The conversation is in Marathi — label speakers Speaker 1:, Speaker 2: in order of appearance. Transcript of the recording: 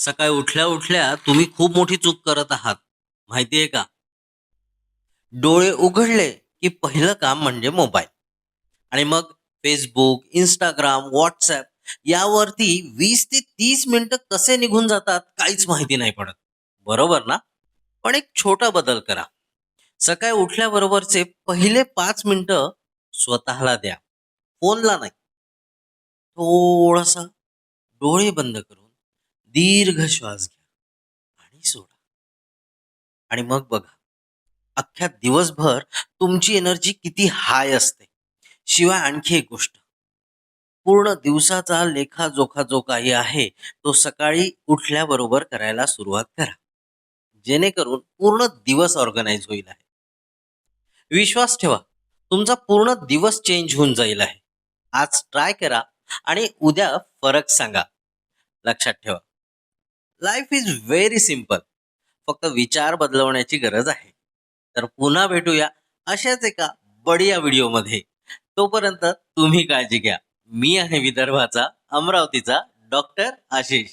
Speaker 1: सकाळी उठल्या उठल्या तुम्ही खूप मोठी चूक करत आहात. माहितीये का? डोळे उघडले की पहिलं काम म्हणजे मोबाईल आणि मग फेसबुक, इंस्टाग्राम, व्हॉट्सॲप यावरती 20 ते 30 मिनिटं कसे निघून जातात काहीच माहिती नाही पडत. बरोबर ना? पण एक छोटा बदल करा. सकाळी उठल्याबरोबरचे पहिले 5 मिनिटं स्वतःला द्या. फोनला नाही. थोडासा डोळे बंद करून दीर्घ श्वास घ्या आणि सोडा. आणि मग बघा, अख्ख्या दिवसभर तुमची एनर्जी किती हाय असते. शिवाय आणखी एक गोष्ट, पूर्ण दिवसाचा लेखाजोखा जो काही आहे, तो सकाळी उठल्याबरोबर करायला सुरुवात करा. जेणेकरून पूर्ण दिवस ऑर्गनाइज होईल आहे. विश्वास ठेवा, तुमचा पूर्ण दिवस चेंज होऊन जाईल आहे. आज ट्राय करा आणि उद्या फरक सांगा. लक्षात ठेवा, लाईफ इज व्हेरी सिंपल. फक्त विचार बदलवण्याची गरज आहे. तर पुन्हा भेटूया अशाच एका बढिया व्हिडिओमध्ये. तोपर्यंत तुम्ही काळजी घ्या. मी आहे विदर्भाचा, अमरावतीचा डॉक्टर आशिष.